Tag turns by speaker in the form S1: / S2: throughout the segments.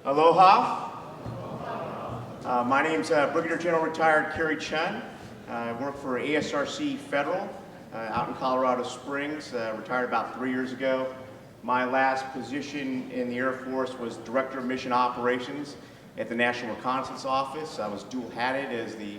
S1: Aloha. My name's Brigadier General Retired Kerry Chen. I work for ASRC Federal out in Colorado Springs, retired about 3 years ago. My last position in the Air Force was Director of Mission Operations at the National Reconnaissance Office. I was dual-hatted as the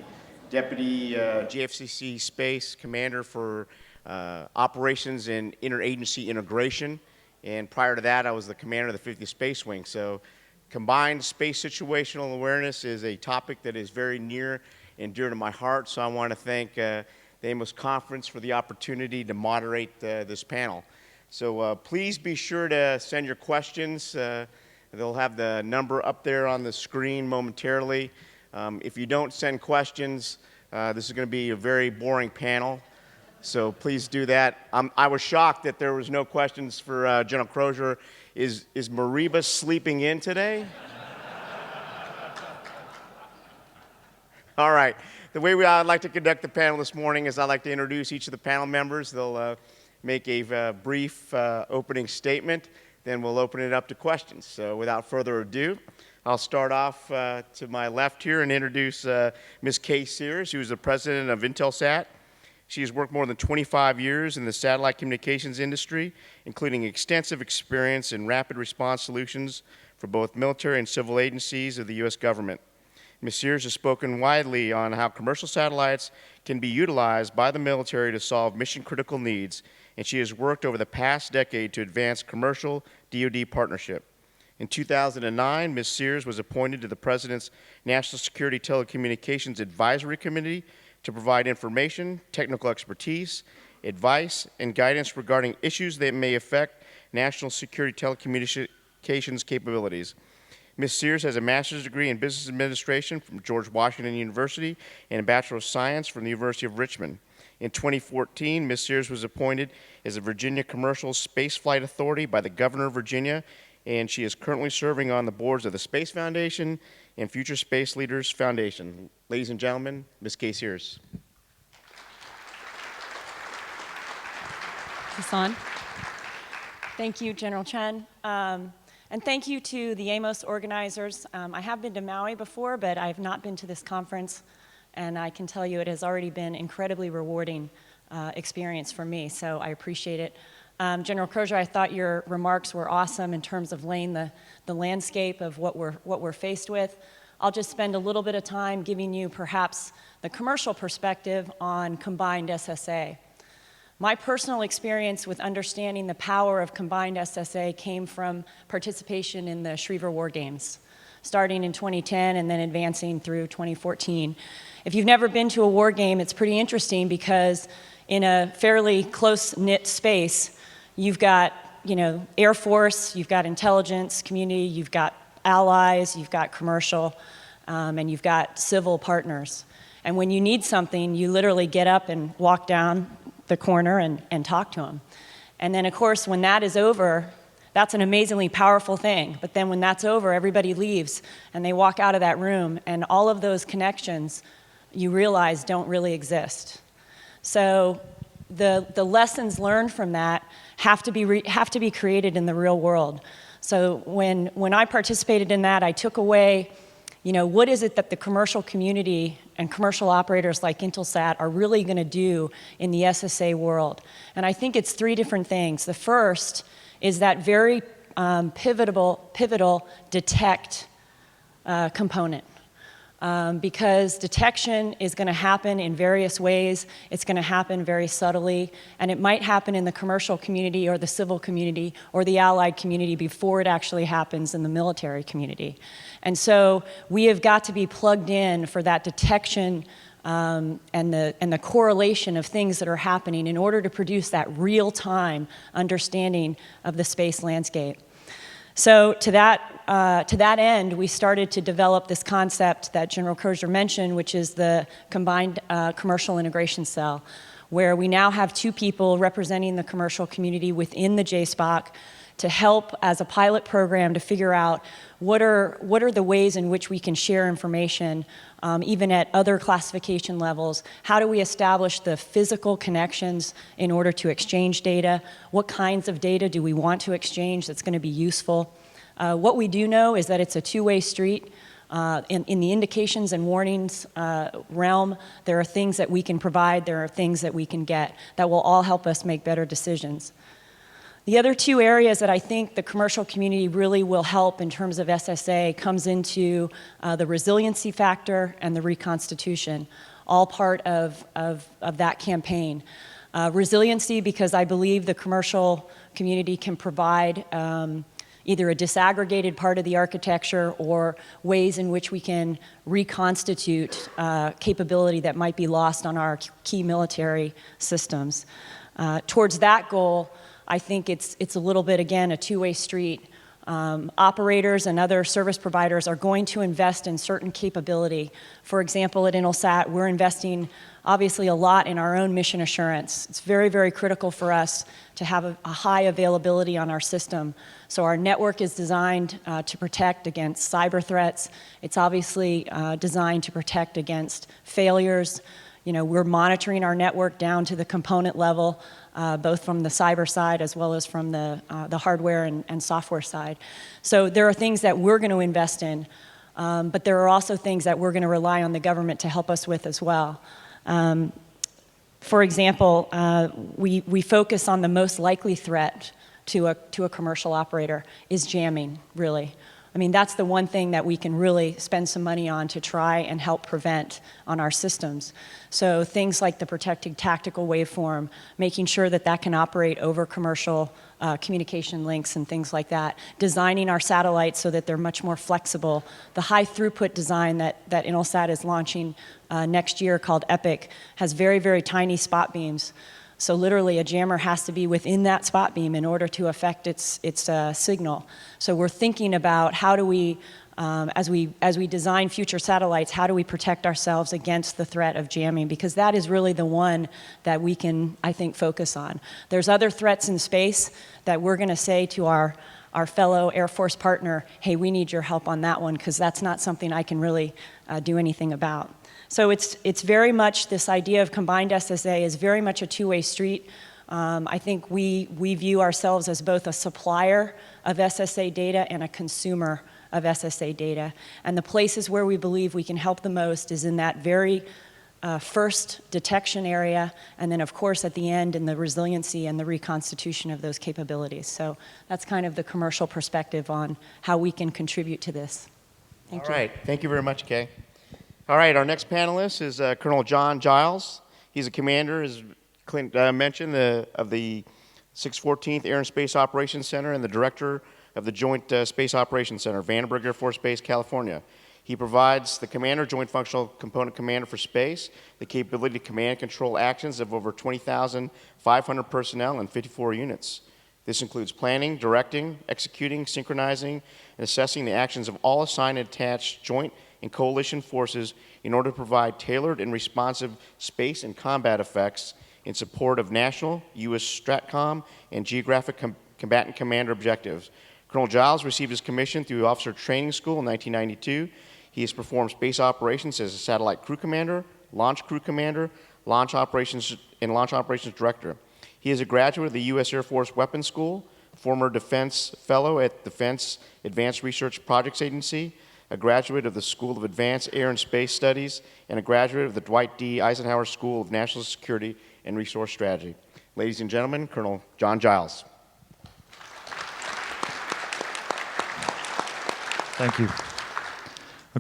S1: Deputy GFCC Space Commander for Operations and Interagency Integration. And prior to that, I was the commander of the 50th Space Wing. So combined space situational awareness is a topic that is very near and dear to my heart. So I want to thank the AMOS Conference for the opportunity to moderate this panel. So please be sure to send your questions. They'll have the number up there on the screen momentarily. If you don't send questions, this is going to be a very boring panel. So please do that. I was shocked that there was no questions for General Crozier. Is Mariba sleeping in today? All right. The way I'd like to conduct the panel this morning is I'd like to introduce each of the panel members. They'll make a brief opening statement. Then we'll open it up to questions. So without further ado, I'll start off to my left here and introduce Ms. Kay Sears, who is the president of Intelsat. She has worked more than 25 years in the satellite communications industry, including extensive experience in rapid response solutions for both military and civil agencies of the U.S. government. Ms. Sears has spoken widely on how commercial satellites can be utilized by the military to solve mission-critical needs, and she has worked over the past decade to advance commercial DoD partnership. In 2009, Ms. Sears was appointed to the President's National Security Telecommunications Advisory Committee to provide information, technical expertise, advice, and guidance regarding issues that may affect national security telecommunications capabilities. Ms. Sears has a master's degree in business administration from George Washington University and a Bachelor of Science from the University of Richmond. In 2014, Ms. Sears was appointed as a Virginia Commercial Spaceflight Authority by the Governor of Virginia, and she is currently serving on the boards of the Space Foundation and Future Space Leaders Foundation. Ladies and gentlemen, Ms. Kay Sears.
S2: Hassan. Thank you, General Chen. And thank you to the AMOS organizers. I have been to Maui before, but I have not been to this conference. And I can tell you it has already been incredibly rewarding experience for me, so I appreciate it. General Crozier, I thought your remarks were awesome in terms of laying the landscape of what we're faced with. I'll just spend a little bit of time giving you perhaps the commercial perspective on combined SSA. My personal experience with understanding the power of combined SSA came from participation in the Schriever War Games, starting in 2010 and then advancing through 2014. If you've never been to a war game, it's pretty interesting because in a fairly close-knit space, you've got, Air Force, you've got intelligence community, you've got allies, you've got commercial, and you've got civil partners. And when you need something, you literally get up and walk down the corner and talk to them. And then, of course, when that is over, that's an amazingly powerful thing. But then when that's over, everybody leaves, and they walk out of that room, and all of those connections, you realize, don't really exist. So the lessons learned from that have to be created in the real world. So when I participated in that, I took away, what is it that the commercial community and commercial operators like Intelsat are really going to do in the SSA world? And I think it's three different things. The first is that very pivotal detect component. Because detection is going to happen in various ways. It's going to happen very subtly, and it might happen in the commercial community or the civil community or the allied community before it actually happens in the military community. And so we have got to be plugged in for that detection and the correlation of things that are happening in order to produce that real-time understanding of the space landscape. So to that end, we started to develop this concept that General Crozier mentioned, which is the combined commercial integration cell, where we now have two people representing the commercial community within the JSPOC to help as a pilot program to figure out what are the ways in which we can share information, even at other classification levels. How do we establish the physical connections in order to exchange data? What kinds of data do we want to exchange that's going to be useful? What we do know is that it's a two-way street. In the indications and warnings realm, there are things that we can provide, there are things that we can get that will all help us make better decisions. The other two areas that I think the commercial community really will help in terms of SSA comes into the resiliency factor and the reconstitution, all part of that campaign. Resiliency, because I believe the commercial community can provide either a disaggregated part of the architecture or ways in which we can reconstitute capability that might be lost on our key military systems. Towards that goal, I think it's a little bit, again, a two-way street. Operators and other service providers are going to invest in certain capability. For example, at Intelsat, we're investing obviously a lot in our own mission assurance. It's very, very critical for us to have a high availability on our system. So our network is designed to protect against cyber threats. It's obviously designed to protect against failures. You know, we're monitoring our network down to the component level, both from the cyber side as well as from the hardware and software side. So there are things that we're going to invest in, but there are also things that we're going to rely on the government to help us with as well. For example, we focus on the most likely threat to a commercial operator is jamming, really. I mean, that's the one thing that we can really spend some money on to try and help prevent on our systems. So things like the protected tactical waveform, making sure that that can operate over commercial communication links and things like that. Designing our satellites so that they're much more flexible. The high throughput design that Intelsat is launching next year called EPIC has very, very tiny spot beams. So literally a jammer has to be within that spot beam in order to affect its signal. So we're thinking about how do we, as we design future satellites, how do we protect ourselves against the threat of jamming? Because that is really the one that we can, I think, focus on. There's other threats in space that we're going to say to our fellow Air Force partner, hey, we need your help on that one, because that's not something I can really do anything about. So it's very much, this idea of combined SSA is very much a two-way street. I think we view ourselves as both a supplier of SSA data and a consumer of SSA data. And the places where we believe we can help the most is in that very first detection area, and then of course at the end in the resiliency and the reconstitution of those capabilities. So that's kind of the commercial perspective on how we can contribute to this. Thank you.
S1: All right, thank you very much, Kay. All right, our next panelist is Colonel John Giles. He's a commander, as Clint mentioned, of the 614th Air and Space Operations Center and the director of the Joint Space Operations Center, Vandenberg Air Force Base, California. He provides the commander, Joint Functional Component Commander for Space, the capability to command and control actions of over 20,500 personnel and 54 units. This includes planning, directing, executing, synchronizing, and assessing the actions of all assigned and attached joint and coalition forces in order to provide tailored and responsive space and combat effects in support of national, U.S. STRATCOM, and geographic combatant commander objectives. Colonel Giles received his commission through Officer Training School in 1992. He has performed space operations as a satellite crew commander, launch crew commander, launch operations director. He is a graduate of the U.S. Air Force Weapons School, former Defense Fellow at Defense Advanced Research Projects Agency, a graduate of the School of Advanced Air and Space Studies, and a graduate of the Dwight D. Eisenhower School of National Security and Resource Strategy. Ladies and gentlemen, Colonel John Giles.
S3: Thank you.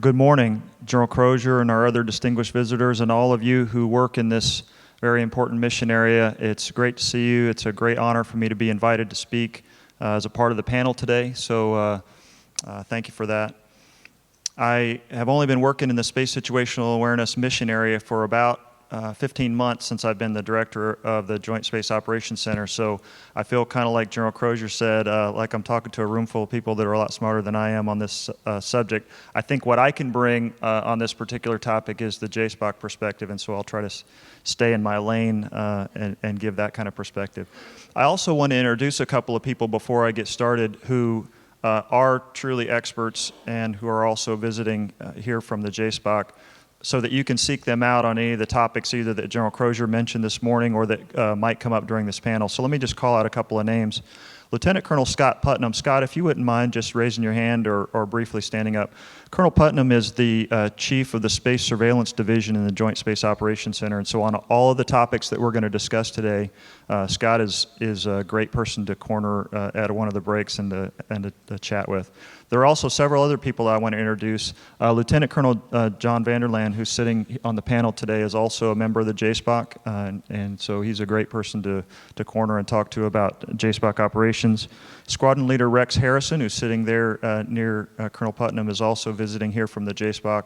S3: Good morning, General Crozier and our other distinguished visitors and all of you who work in this very important mission area. It's great to see you. It's a great honor for me to be invited to speak as a part of the panel today, so thank you for that. I have only been working in the space situational awareness mission area for about 15 months since I've been the director of the Joint Space Operations Center, so I feel kind of like General Crozier said, like I'm talking to a room full of people that are a lot smarter than I am on this subject. I think what I can bring on this particular topic is the JSPOC perspective, and so I'll try to stay in my lane and give that kind of perspective. I also want to introduce a couple of people before I get started who are truly experts and who are also visiting here from the JSPOC, so that you can seek them out on any of the topics either that General Crozier mentioned this morning or that might come up during this panel. So let me just call out a couple of names. Lieutenant Colonel Scott Putnam. Scott, if you wouldn't mind just raising your hand or briefly standing up. Colonel Putnam is the chief of the Space Surveillance Division in the Joint Space Operations Center, and so on all of the topics that we're going to discuss today, Scott is a great person to corner at one of the breaks and to chat with. There are also several other people I want to introduce. Lieutenant Colonel John Vanderland, who's sitting on the panel today, is also a member of the JSPOC, and so he's a great person to corner and talk to about JSPOC operations. Squadron Leader Rex Harrison, who's sitting there near Colonel Putnam, is also visiting here from the JSPOC.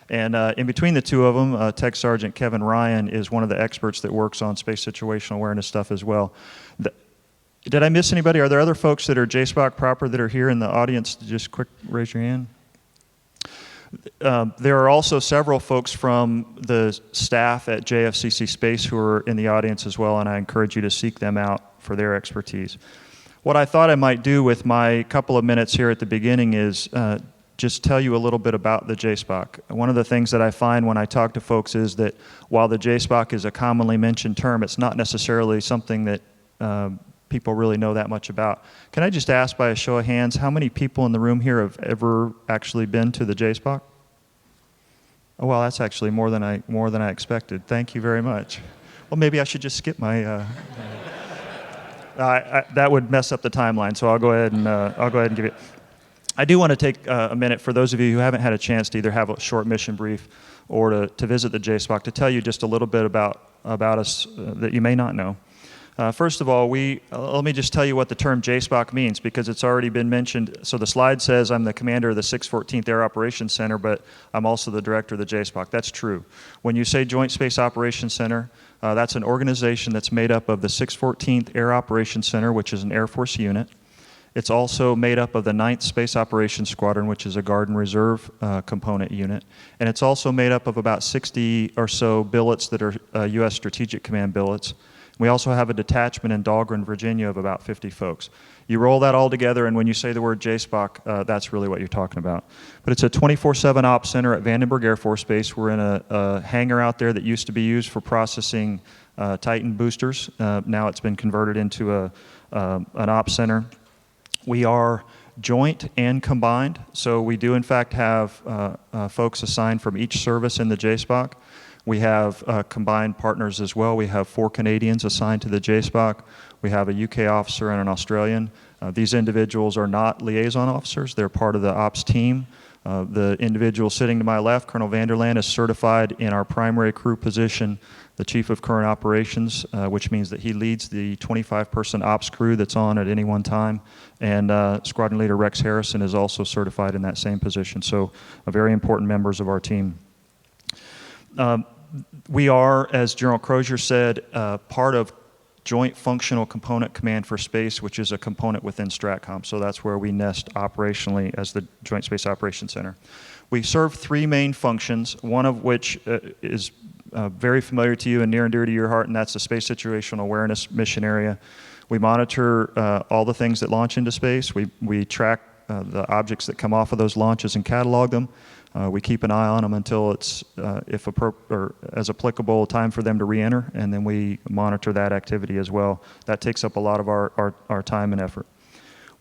S3: And in between the two of them, Tech Sergeant Kevin Ryan is one of the experts that works on space situational awareness stuff as well. Did I miss anybody? Are there other folks that are JSPOC proper that are here in the audience? Just quick, raise your hand. There are also several folks from the staff at JFCC Space who are in the audience as well, and I encourage you to seek them out for their expertise. What I thought I might do with my couple of minutes here at the beginning is just tell you a little bit about the JSPOC. One of the things that I find when I talk to folks is that while the JSPOC is a commonly mentioned term, it's not necessarily something that people really know that much about. Can I just ask by a show of hands, how many people in the room here have ever actually been to the JSPOC? Oh, well, that's actually more than I expected. Thank you very much. Well, maybe I should just skip my. That would mess up the timeline, so I'll go ahead and give it. I do want to take a minute for those of you who haven't had a chance to either have a short mission brief or to visit the JSPOC to tell you just a little bit about us that you may not know. First of all, let me just tell you what the term JSPOC means because it's already been mentioned. So the slide says I'm the commander of the 614th Air Operations Center, but I'm also the director of the JSPOC. That's true. When you say Joint Space Operations Center, that's an organization that's made up of the 614th Air Operations Center, which is an Air Force unit. It's also made up of the 9th Space Operations Squadron, which is a Guard and Reserve component unit. And it's also made up of about 60 or so billets that are U.S. Strategic Command billets. We also have a detachment in Dahlgren, Virginia of about 50 folks. You roll that all together, and when you say the word JSPOC, that's really what you're talking about. But it's a 24/7 ops center at Vandenberg Air Force Base. We're in a hangar out there that used to be used for processing Titan boosters. Now it's been converted into an ops center. We are joint and combined, so we do in fact have folks assigned from each service in the JSPOC. We have combined partners as well. We have 4 Canadians assigned to the JSPOC. We have a UK officer and an Australian. These individuals are not liaison officers. They're part of the ops team. The individual sitting to my left, Colonel Vanderland, is certified in our primary crew position, the Chief of Current Operations, which means that he leads the 25-person ops crew that's on at any one time. And Squadron Leader Rex Harrison is also certified in that same position. So very important members of our team. We are, as General Crozier said, part of Joint Functional Component Command for Space, which is a component within STRATCOM. So that's where we nest operationally as the Joint Space Operations Center. We serve 3 main functions, one of which is very familiar to you and near and dear to your heart, and that's the Space Situational Awareness mission area. We monitor all the things that launch into space. We track the objects that come off of those launches and catalog them. We keep an eye on them until it's, as applicable, time for them to re-enter, and then we monitor that activity as well. That takes up a lot of our time and effort.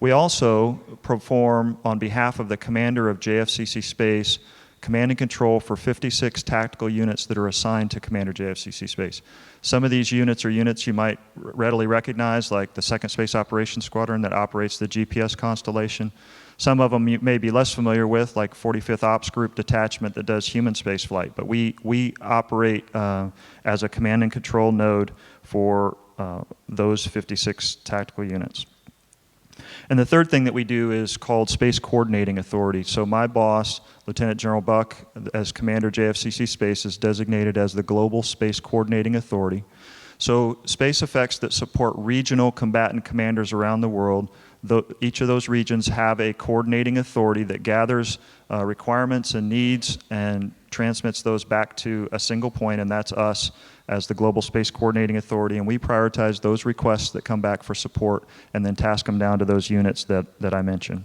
S3: We also perform, on behalf of the commander of JFCC Space, command and control for 56 tactical units that are assigned to Commander JFCC Space. Some of these units are units you might readily recognize, like the 2nd Space Operations Squadron that operates the GPS constellation. Some of them you may be less familiar with, like 45th Ops Group Detachment that does human space flight. But we operate as a command and control node for those 56 tactical units. And the third thing that we do is called Space Coordinating Authority. So my boss, Lieutenant General Buck, as Commander JFCC Space, is designated as the Global Space Coordinating Authority. So space effects that support regional combatant commanders around the world, each of those regions have a coordinating authority that gathers requirements and needs and transmits those back to a single point, and that's us as the Global Space Coordinating Authority, and we prioritize those requests that come back for support and then task them down to those units that I mentioned.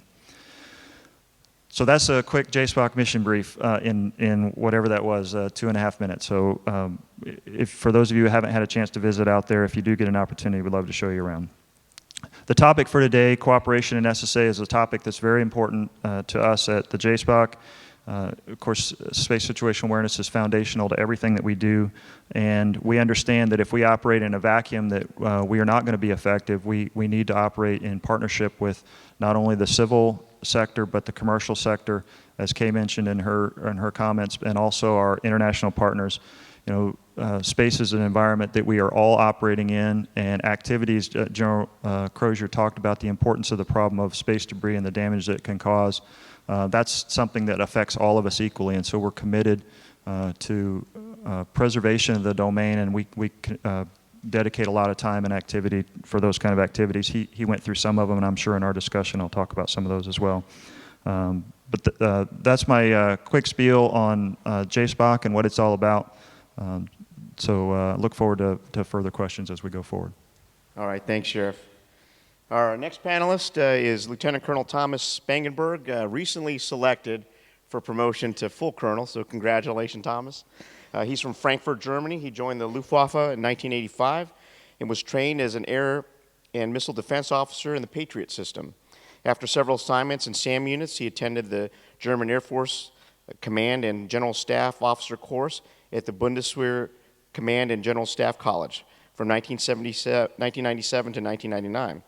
S3: So that's a quick JSPOC mission brief in whatever that was, 2.5 minutes. So for those of you who haven't had a chance to visit out there, if you do get an opportunity, we'd love to show you around. The topic for today, cooperation in SSA, is a topic that's very important to us at the JSPOC. Of course, space situational awareness is foundational to everything that we do, and we understand that if we operate in a vacuum that we are not going to be effective. We need to operate in partnership with not only the civil sector but the commercial sector, as Kay mentioned in her comments, and also our international partners. Space is an environment that we are all operating in, and activities, General Crozier talked about the importance of the problem of space debris and the damage that it can cause. That's something that affects all of us equally, and so we're committed to preservation of the domain, and we dedicate a lot of time and activity for those kind of activities. He went through some of them, and I'm sure in our discussion I'll talk about some of those as well. But that's my quick spiel on JSPOC and what it's all about. So look forward to further questions as we go forward.
S1: All right, thanks, Sheriff. Our next panelist is Lieutenant Colonel Thomas Spangenberg, recently selected for promotion to full colonel, so congratulations, Thomas. He's from Frankfurt, Germany. He joined the Luftwaffe in 1985 and was trained as an air and missile defense officer in the Patriot system. After several assignments in SAM units, he attended the German Air Force Command and General Staff Officer course at the Bundeswehr Command and General Staff College from 1997 to 1999.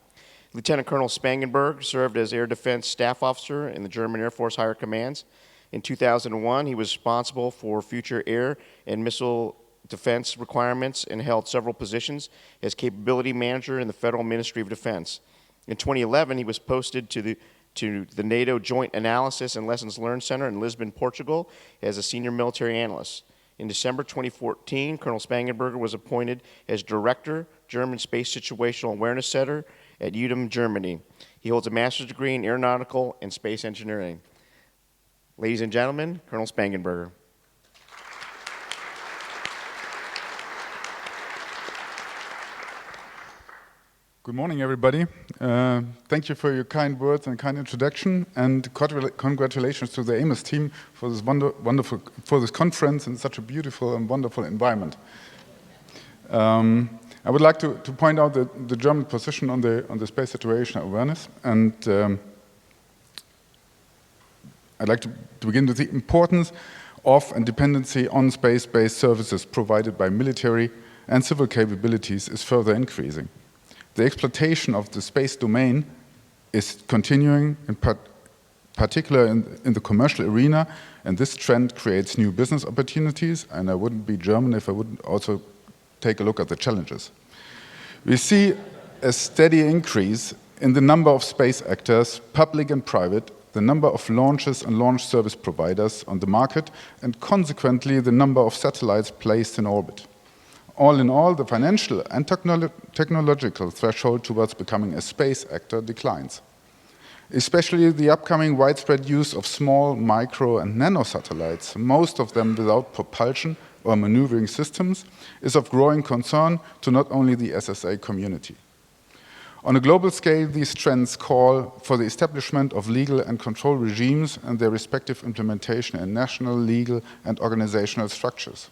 S1: Lieutenant Colonel Spangenberg served as Air Defense Staff Officer in the German Air Force Higher Commands. In 2001, he was responsible for future air and missile defense requirements and held several positions as Capability Manager in the Federal Ministry of Defense. In 2011, he was posted to the NATO Joint Analysis and Lessons Learned Center in Lisbon, Portugal, as a senior military analyst. In December 2014, Colonel Spangenberger was appointed as Director, German Space Situational Awareness Center at Udem, Germany. He holds a master's degree in aeronautical and space engineering. Ladies and gentlemen, Colonel Spangenberger.
S4: Good morning, everybody. Thank you for your kind words and kind introduction, and congratulations to the AMOS team for this for this conference in such a beautiful and wonderful environment. I would like to point out the German position on the space situational awareness, and I'd like to begin with the importance of and dependency on space-based services provided by military and civil capabilities is further increasing. The exploitation of the space domain is continuing, in particular in the commercial arena, and this trend creates new business opportunities, and I wouldn't be German if I wouldn't also take a look at the challenges. We see a steady increase in the number of space actors, public and private, the number of launches and launch service providers on the market, and consequently the number of satellites placed in orbit. All in all, the financial and technological threshold towards becoming a space actor declines. Especially the upcoming widespread use of small, micro, and nano satellites, most of them without propulsion or maneuvering systems, is of growing concern to not only the SSA community. On a global scale, these trends call for the establishment of legal and control regimes and their respective implementation in national, legal, and organizational structures.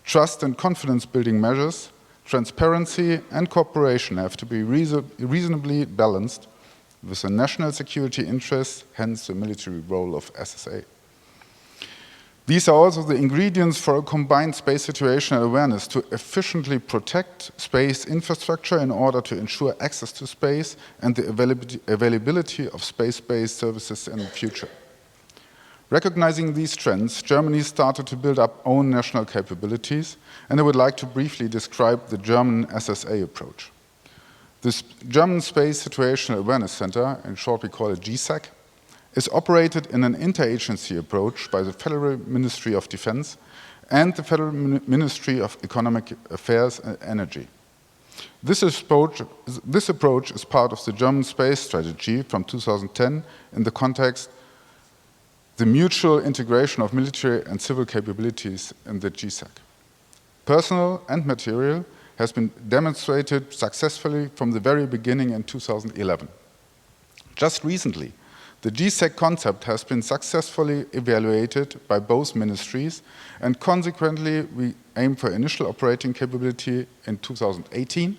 S4: Trust and confidence-building measures, transparency, and cooperation have to be reasonably balanced with the national security interests, hence the military role of SSA. These are also the ingredients for a combined space situational awareness to efficiently protect space infrastructure in order to ensure access to space and the availability of space-based services in the future. Recognizing these trends, Germany started to build up own national capabilities, and I would like to briefly describe the German SSA approach. This German Space Situational Awareness Center, in short we call it GSAC, is operated in an interagency approach by the Federal Ministry of Defense and the Federal Ministry of Economic Affairs and Energy. This approach is part of the German space strategy from 2010 in the context the mutual integration of military and civil capabilities in the GSAC. Personnel and material has been demonstrated successfully from the very beginning in 2011. Just recently, the GSAC concept has been successfully evaluated by both ministries, and consequently we aim for initial operating capability in 2018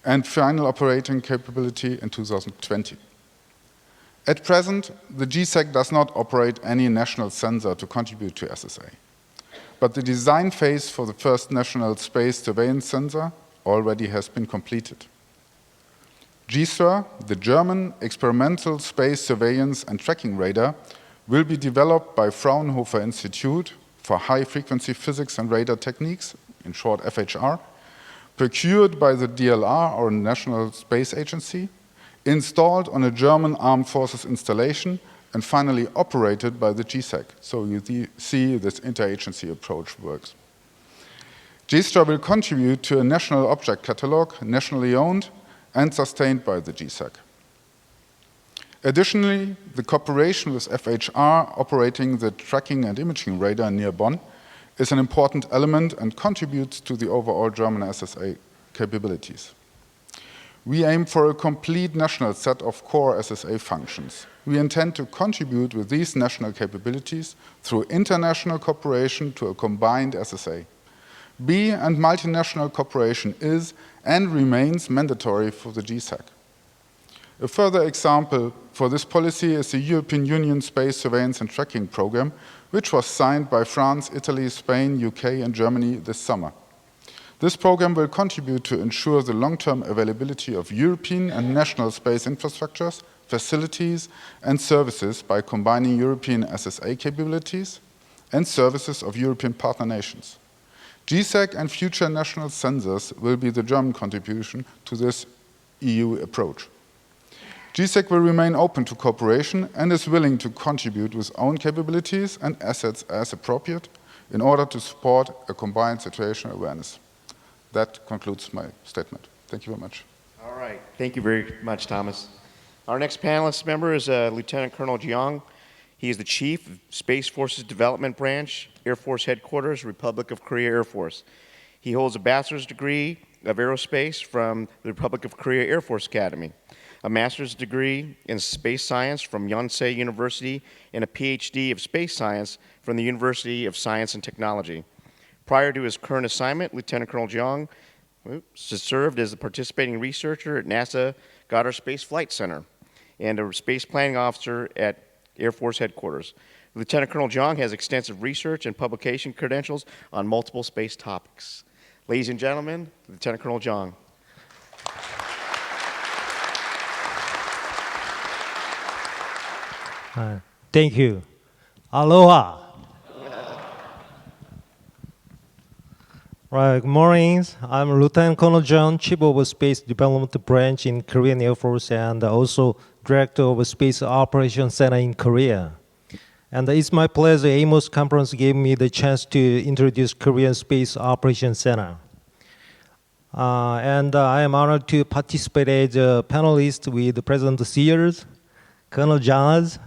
S4: and final operating capability in 2020. At present, the GSEC does not operate any national sensor to contribute to SSA. But the design phase for the first national space surveillance sensor already has been completed. GSUR, the German experimental space surveillance and tracking radar, will be developed by Fraunhofer Institute for High-Frequency Physics and Radar Techniques, in short FHR, procured by the DLR, or National Space Agency, installed on a German armed forces installation, and finally operated by the GSEC. So you see this interagency approach works. GSTRA will contribute to a national object catalog, nationally owned and sustained by the GSEC. Additionally, the cooperation with FHR operating the tracking and imaging radar near Bonn is an important element and contributes to the overall German SSA capabilities. We aim for a complete national set of core SSA functions. We intend to contribute with these national capabilities through international cooperation to a combined SSA. B and multinational cooperation is and remains mandatory for the GSEC. A further example for this policy is the European Union Space Surveillance and Tracking Programme, which was signed by France, Italy, Spain, UK, and Germany this summer. This program will contribute to ensure the long-term availability of European and national space infrastructures, facilities, and services by combining European SSA capabilities and services of European partner nations. GSEC and future national sensors will be the German contribution to this EU approach. GSEC will remain open to cooperation and is willing to contribute with own capabilities and assets as appropriate in order to support a combined situational awareness. That concludes my statement. Thank you very much.
S1: All right. Thank you very much, Thomas. Our next panelist member is Lieutenant Colonel Jiang. He is the Chief of Space Forces Development Branch, Air Force Headquarters, Republic of Korea Air Force. He holds a bachelor's degree of aerospace from the Republic of Korea Air Force Academy, a master's degree in space science from Yonsei University, and a PhD of space science from the University of Science and Technology. Prior to his current assignment, Lieutenant Colonel Jiang served as a participating researcher at NASA Goddard Space Flight Center and a space planning officer at Air Force Headquarters. Lieutenant Colonel Jiang has extensive research and publication credentials on multiple space topics. Ladies and gentlemen, Lieutenant Colonel Jiang.
S5: Thank you. Aloha. Right, good morning. I'm Lieutenant Colonel John, Chief of Space Development Branch in Korean Air Force and also Director of Space Operations Center in Korea. And it's my pleasure AMOS conference gave me the chance to introduce Korean Space Operations Center. And I am honored to participate as a panelist with President Sears, Colonel Johns,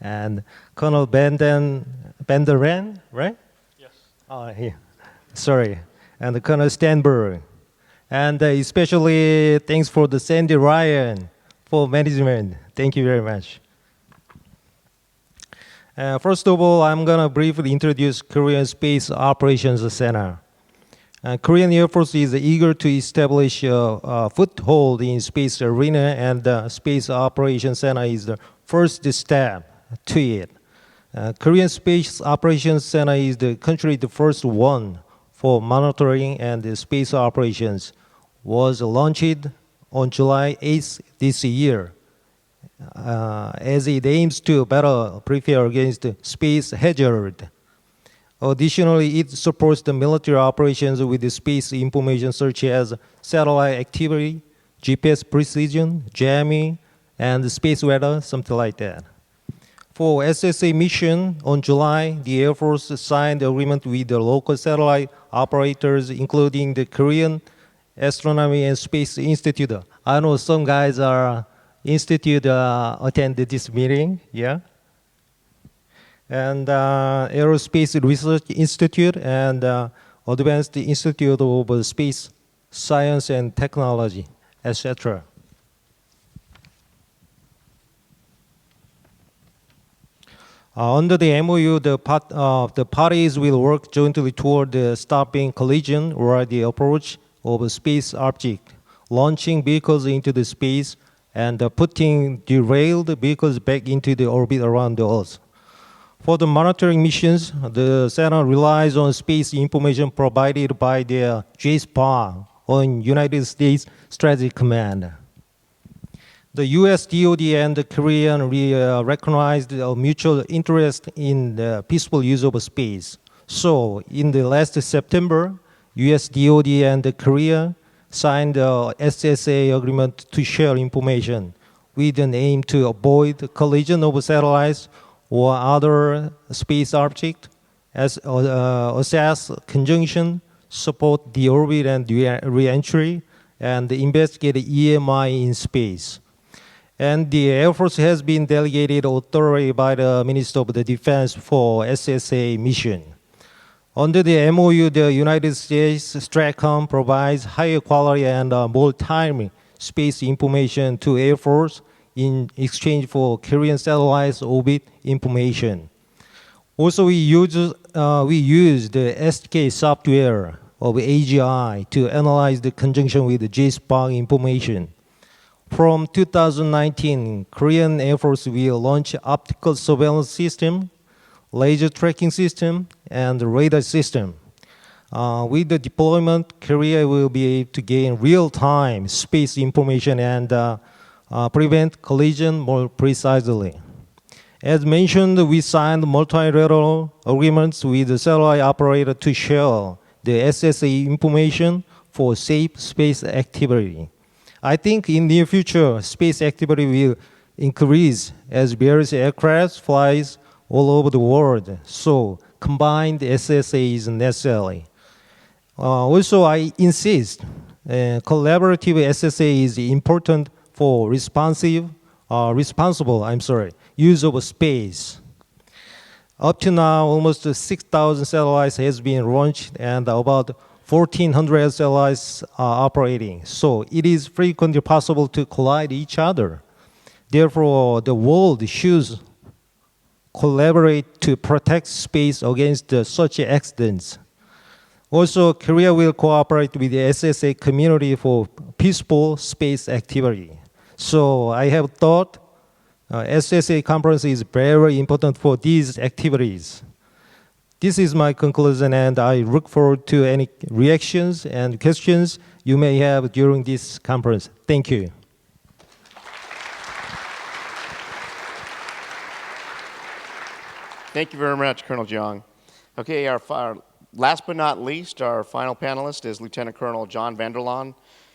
S5: and Colonel Benderen, right? Yes. Oh, here. Sorry. And Colonel Stanberg. And especially thanks for the Sandy Ryan for management. Thank you very much. First of all, I'm going to briefly introduce Korean Space Operations Center. Korean Air Force is eager to establish a foothold in space arena, and the Space Operations Center is the first step to it. Korean Space Operations Center is the country's first one for monitoring and space operations, was launched on July 8th this year, as it aims to better prepare against space hazard. Additionally, it supports the military operations with the space information such as satellite activity, GPS precision, jamming, and space weather, something like that. For SSA mission, on July, the Air Force signed an agreement with the local satellite operators, including the Korean Astronomy and Space Institute. I know some guys are institute attended this meeting, yeah? And Aerospace Research Institute and Advanced Institute of Space Science and Technology, etc. Under the MOU, the parties will work jointly toward stopping collision or the approach of a space object launching vehicles into the space and putting derailed vehicles back into the orbit around the Earth. For the monitoring missions, the center relies on space information provided by the JSPA on United States Strategic Command. The US DoD and the Korean recognized a mutual interest in the peaceful use of space. So, in the last September, US DoD and Korea signed the SSA agreement to share information with an aim to avoid collision of satellites or other space objects, assess conjunction, support the orbit and re-entry, and investigate EMI in space. And the Air Force has been delegated authority by the Minister of the Defense for SSA mission. Under the MOU, the United States STRATCOM provides higher quality and more timely space information to Air Force in exchange for Korean satellites orbit information. Also, we use the SDK software of AGI to analyze the conjunction with the JSPOC information. From 2019, Korean Air Force will launch optical surveillance system, laser tracking system, and radar system. With the deployment, Korea will be able to gain real-time space information and prevent collision more precisely. As mentioned, we signed multilateral agreements with the satellite operator to share the SSA information for safe space activity. I think in the near future, space activity will increase as various aircraft flies all over the world. So combined SSA is necessary. Also, I insist collaborative SSA is important for responsible use of space. Up to now, almost 6,000 satellites has been launched and about 1,400 satellites are operating. So it is frequently possible to collide each other. Therefore, the world should collaborate to protect space against such accidents. Also, Korea will cooperate with the SSA community for peaceful space activity. So I have thought SSA conference is very important for these activities. This is my conclusion, and I look forward to any reactions and questions you may have during this conference. Thank you.
S1: Thank you very much, Colonel Jeong. Okay, our last but not least, our final panelist is Lieutenant Colonel John Vanderlaan.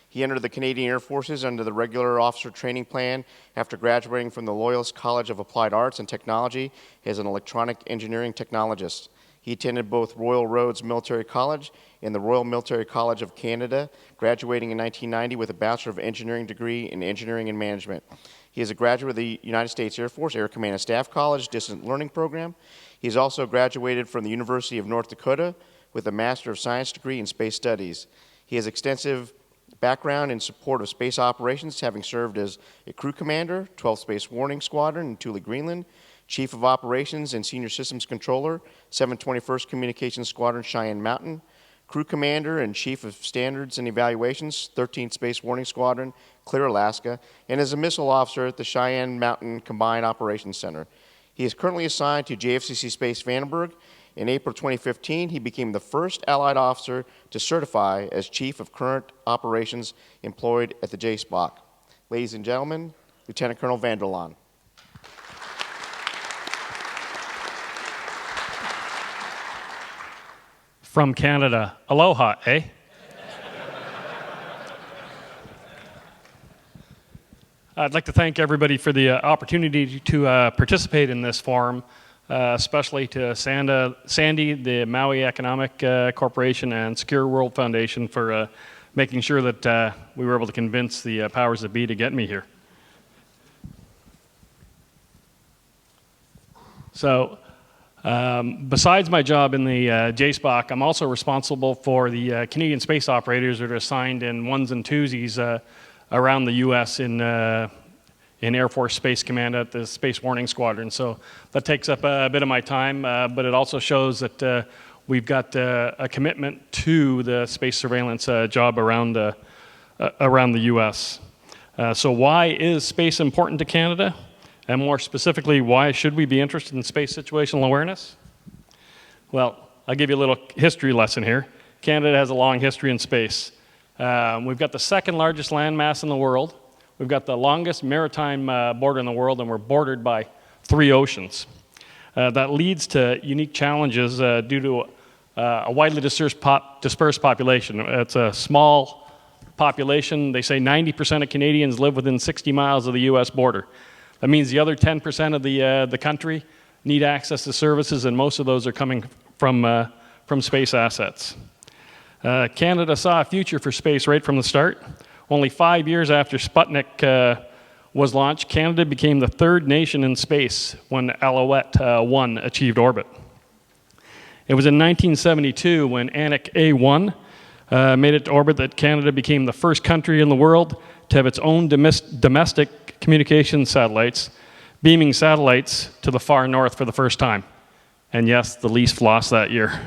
S1: He entered the Canadian Air Forces under the regular officer training plan after graduating from the Loyalist College of Applied Arts and Technology as an electronic engineering technologist. He attended both Royal Roads Military College and the Royal Military College of Canada, graduating in 1990 with a Bachelor of Engineering degree in Engineering and Management. He is a graduate of the United States Air Force Air Command and Staff College Distant Learning Program. He is also graduated from the University of North Dakota with a Master of Science degree in Space Studies. He has extensive background in support of space operations, having served as a crew commander, 12th Space Warning Squadron in Thule, Greenland, Chief of Operations and Senior Systems Controller, 721st Communications Squadron, Cheyenne Mountain, Crew Commander and Chief of Standards and Evaluations, 13th Space Warning Squadron, Clear, Alaska, and is a missile officer at the Cheyenne Mountain Combined Operations Center. He is currently assigned to JFCC Space Vandenberg. In April 2015, he became the first Allied officer to certify as Chief of Current Operations employed at the JSPOC. Ladies and gentlemen, Lieutenant Colonel Vanderlaan.
S6: From Canada. Aloha, eh? I'd like to thank everybody for the opportunity to participate in this forum, especially to Sandy, the Maui Economic Corporation, and Secure World Foundation for making sure that we were able to convince the powers that be to get me here. So, besides my job in the JSPOC, I'm also responsible for the Canadian space operators that are assigned in ones and twosies around the U.S. in Air Force Space Command at the Space Warning Squadron. So that takes up a bit of my time, but it also shows that we've got a commitment to the space surveillance job around around the U.S. So why is space important to Canada? And more specifically, why should we be interested in space situational awareness? Well, I'll give you a little history lesson here. Canada has a long history in space. We've got the second largest landmass in the world. We've got the longest maritime border in the world, and we're bordered by 3 oceans. That leads to unique challenges due to a widely dispersed population. It's a small population. They say 90% of Canadians live within 60 miles of the U.S. border. That means the other 10% of the country need access to services, and most of those are coming from space assets. Canada saw a future for space right from the start. Only 5 years after Sputnik was launched, Canada became the 3rd nation in space when Alouette 1 achieved orbit. It was in 1972 when Anik A1 made it to orbit that Canada became the first country in the world to have its own domestic communication satellites, beaming satellites to the far north for the first time. And yes, the Leafs lost that year.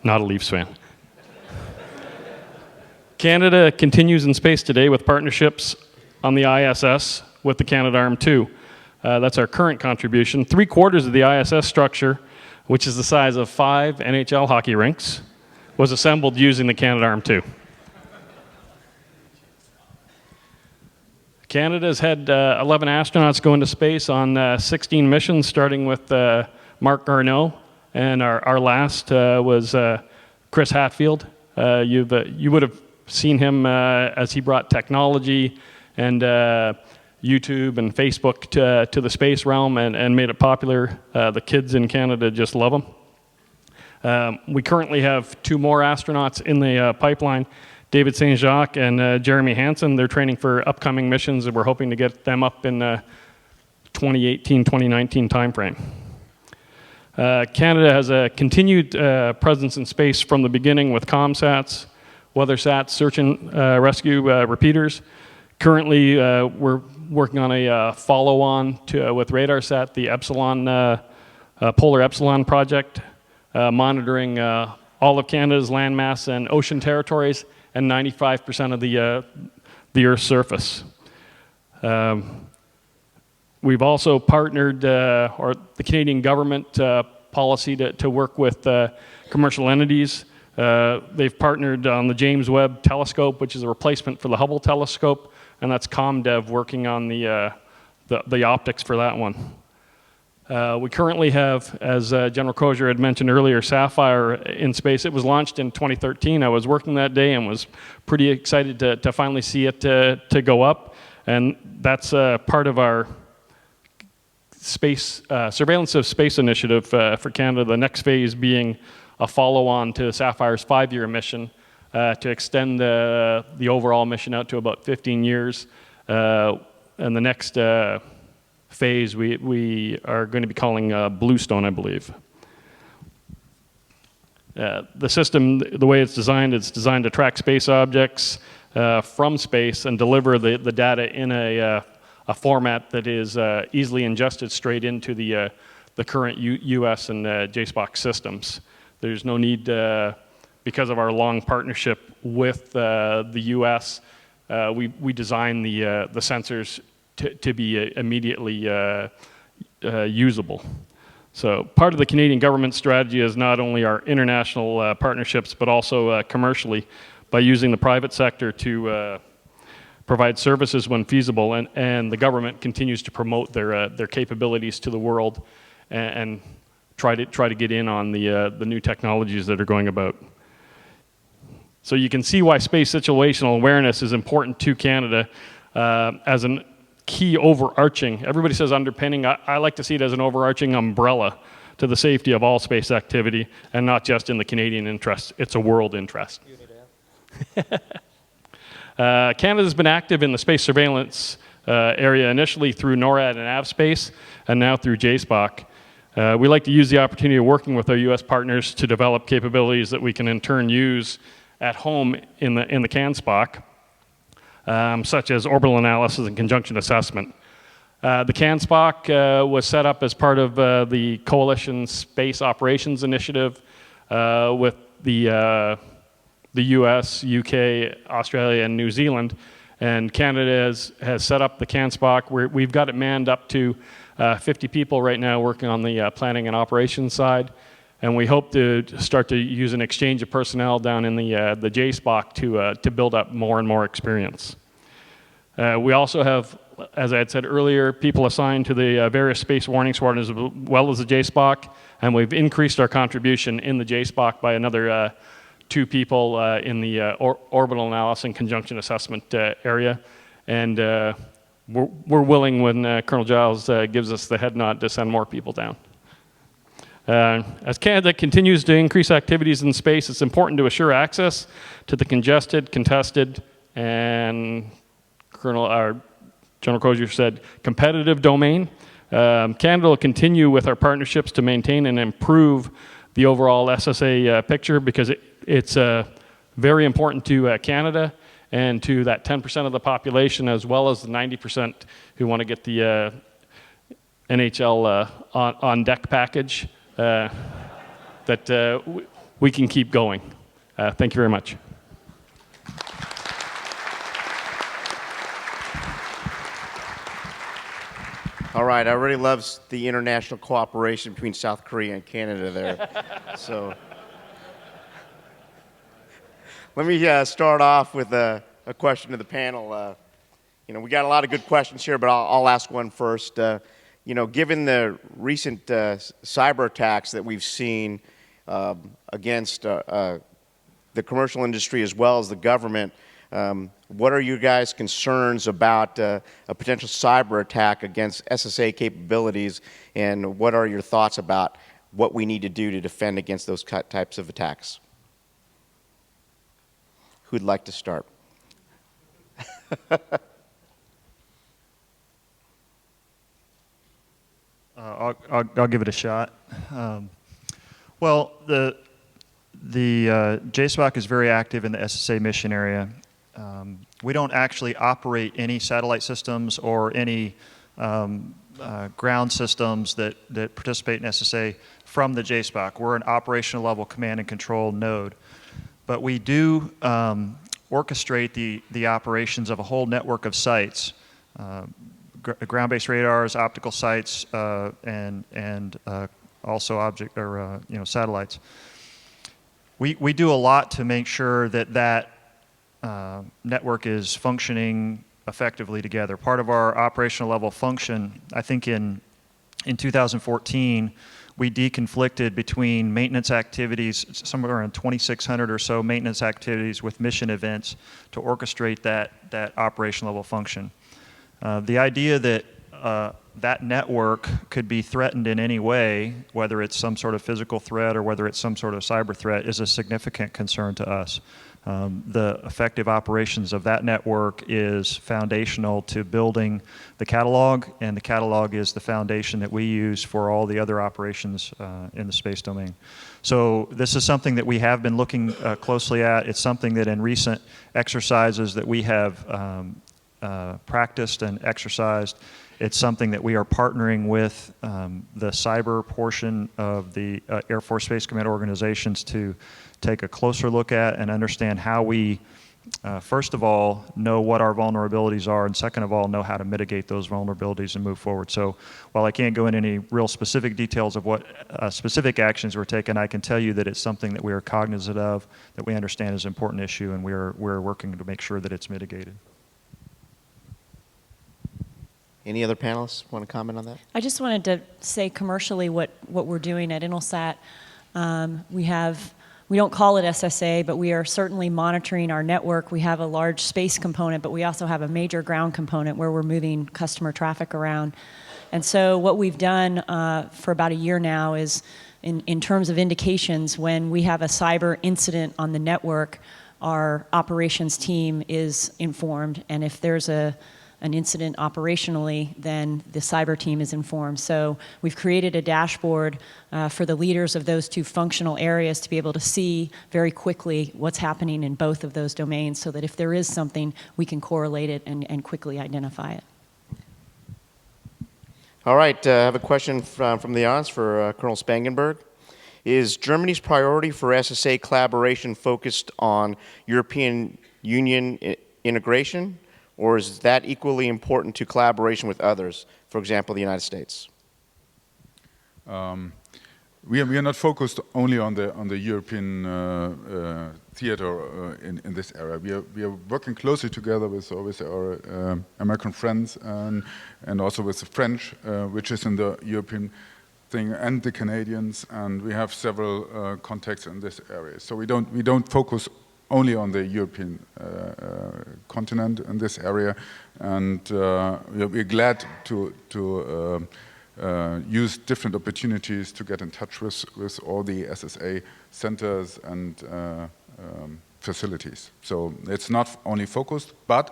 S6: Not a Leafs fan. Canada continues in space today with partnerships on the ISS with the Canadarm2. That's our current contribution. 3/4 of the ISS structure, which is the size of 5 NHL hockey rinks, was assembled using the Canadarm2. Canada's had 11 astronauts go into space on 16 missions, starting with Marc Garneau, and our last was Chris Hadfield. You would have seen him as he brought technology and YouTube and Facebook to the space realm and made it popular. The kids in Canada just love him. We currently have 2 more astronauts in the pipeline, David St. Jacques and Jeremy Hansen. They're training for upcoming missions, and we're hoping to get them up in 2018-2019 timeframe. Canada has a continued presence in space from the beginning with ComSats, WeatherSats, search and rescue repeaters. Currently, we're working on a follow-on with RadarSat, the Epsilon, Polar Epsilon project, monitoring all of Canada's landmass and ocean territories and 95% of the Earth's surface. We've also partnered, or the Canadian government policy to work with commercial entities. They've partnered on the James Webb Telescope, which is a replacement for the Hubble telescope, and that's ComDev working on the optics for that one. We currently have, as General Crozier had mentioned earlier, Sapphire in space. It was launched in 2013. I was working that day and was pretty excited to finally see it to go up, and that's part of our space surveillance of space initiative for Canada. The next phase being a follow-on to Sapphire's 5-year mission to extend the overall mission out to about 15 years. And the next phase we are going to be calling Bluestone, I believe. The system, the way it's designed to track space objects from space and deliver the data in a format that is easily ingested straight into the current US and JSPOC systems. There's no need, because of our long partnership with the US, we design the sensors to be immediately usable. So part of the Canadian government strategy is not only our international partnerships, but also commercially, by using the private sector to provide services when feasible, and the government continues to promote their capabilities to the world and try to get in on the new technologies that are going about. So you can see why space situational awareness is important to Canada as a key overarching, everybody says underpinning, I like to see it as an overarching umbrella to the safety of all space activity, and not just in the Canadian interest, it's a world interest. Canada's been active in the space surveillance area initially through NORAD and AvSpace, and now through JSPOC. We like to use the opportunity of working with our US partners to develop capabilities that we can in turn use at home in the CANSPOC, such as orbital analysis and conjunction assessment. The CANSPOC was set up as part of the Coalition Space Operations Initiative with the U.S., U.K., Australia, and New Zealand. And Canada has set up the CANSPOC. We've got it manned up to 50 people right now working on the planning and operations side. And we hope to start to use an exchange of personnel down in the JSPOC to build up more and more experience. We also have, as I had said earlier, people assigned to the various space warning squadrons as well as the JSPOC, and we've increased our contribution in the JSPOC by another 2 people in the orbital analysis and conjunction assessment area. And we're willing, when Colonel Giles gives us the head nod, to send more people down. As Canada continues to increase activities in space, it's important to assure access to the congested, contested, and General Crozier said competitive domain. Canada will continue with our partnerships to maintain and improve the overall SSA picture, because it's very important to Canada and to that 10% of the population, as well as the 90% who want to get the NHL on deck package, that we can keep going. Thank you very much.
S1: All right, I really love the international cooperation between South Korea and Canada there. So let me start off with a question to the panel. We got a lot of good questions here, but I'll ask one first. Given the recent cyber attacks that we've seen against the commercial industry as well as the government, what are you guys' concerns about a potential cyber attack against SSA capabilities, and what are your thoughts about what we need to do to defend against those types of attacks? Who'd like to start?
S3: I'll give it a shot. Well, the JSPOC is very active in the SSA mission area. We don't actually operate any satellite systems or any ground systems that participate in SSA from the JSPOC. We're an operational level command and control node. But we do orchestrate the operations of a whole network of sites, ground-based radars, optical sites, and also satellites. We do a lot to make sure that network is functioning effectively together. Part of our operational level function, I think in 2014, we deconflicted between maintenance activities, somewhere around 2,600 or so maintenance activities with mission events to orchestrate that operational level function. The idea that that network could be threatened in any way, whether it's some sort of physical threat or whether it's some sort of cyber threat, is a significant concern to us. The effective operations of that network is foundational to building the catalog, and the catalog is the foundation that we use for all the other operations in the space domain. So this is something that we have been looking closely at. It's something that in recent exercises that we have practiced and exercised, it's something that we are partnering with the cyber portion of the Air Force Space Command organizations to take a closer look at and understand how we, first of all, know what our vulnerabilities are, and second of all, know how to mitigate those vulnerabilities and move forward. So while I can't go into any real specific details of what specific actions were taken, I can tell you that it's something that we are cognizant of, that we understand is an important issue, and we're working to make sure that it's mitigated.
S1: Any other panelists want to comment on that?
S2: I just wanted to say commercially what we're doing at Intelsat. We don't call it SSA, but we are certainly monitoring our network. We have a large space component, but we also have a major ground component where we're moving customer traffic around. And so what we've done for about a year now is, in terms of indications, when we have a cyber incident on the network, our operations team is informed, and if there's an incident operationally, then the cyber team is informed. So we've created a dashboard for the leaders of those two functional areas to be able to see very quickly what's happening in both of those domains, so that if there is something, we can correlate it and quickly identify it.
S1: All right, I have a question from the audience for Colonel Spangenberg. Is Germany's priority for SSA collaboration focused on European Union integration, or is that equally important to collaboration with others, for example, the United States?
S4: We are not focused only on the European theater in this area. We are working closely together with our American friends and also with the French, which is in the European thing, and the Canadians, and we have several contacts in this area. So we don't focus only on the European continent in this area, and we're glad to use different opportunities to get in touch with all the SSA centers and facilities. So it's not only focused, but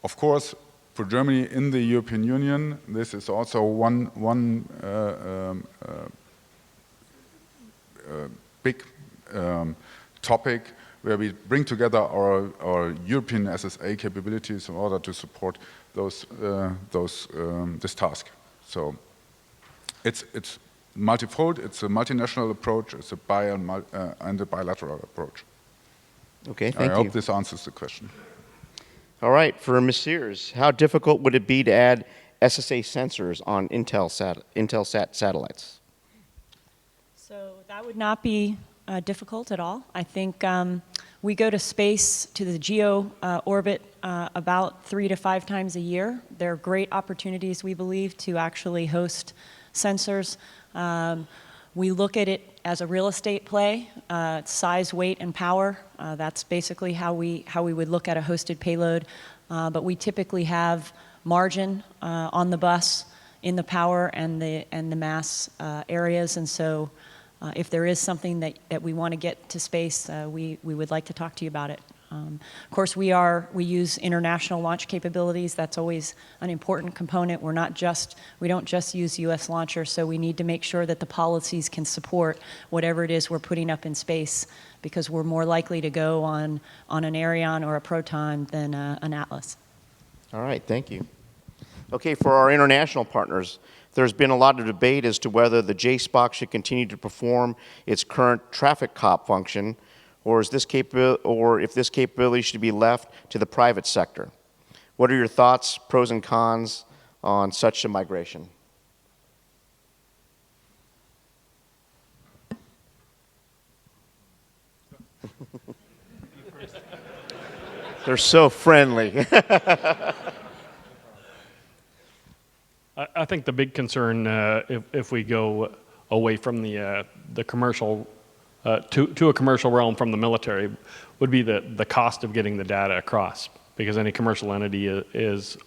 S4: of course, for Germany in the European Union, this is also one big topic where we bring together our European SSA capabilities in order to support this task. So it's multifold, it's a multinational approach, it's a and a bilateral approach.
S1: Okay, thank you.
S4: I hope this answers the question.
S1: All right, for Messieurs, how difficult would it be to add SSA sensors on Intelsat satellites?
S2: So that would not be difficult at all. I think we go to space, to the geo orbit, about 3 to 5 times a year. There are great opportunities, we believe, to actually host sensors. We look at it as a real estate play, size, weight, and power. That's basically how we would look at a hosted payload. But we typically have margin on the bus in the power and the mass areas, and so if there is something that we want to get to space, we would like to talk to you about it. Of course, we use international launch capabilities. That's always an important component. We don't just use U.S. launchers, so we need to make sure that the policies can support whatever it is we're putting up in space, because we're more likely to go on an Ariane or a Proton than an Atlas.
S1: All right, thank you. Okay, for our international partners, there's been a lot of debate as to whether the JSPOC should continue to perform its current traffic cop function, or if this capability should be left to the private sector. What are your thoughts, pros and cons, on such a migration? They're so friendly.
S6: I think the big concern, if we go away from the commercial to a commercial realm from the military, would be the cost of getting the data across, because any commercial entity is,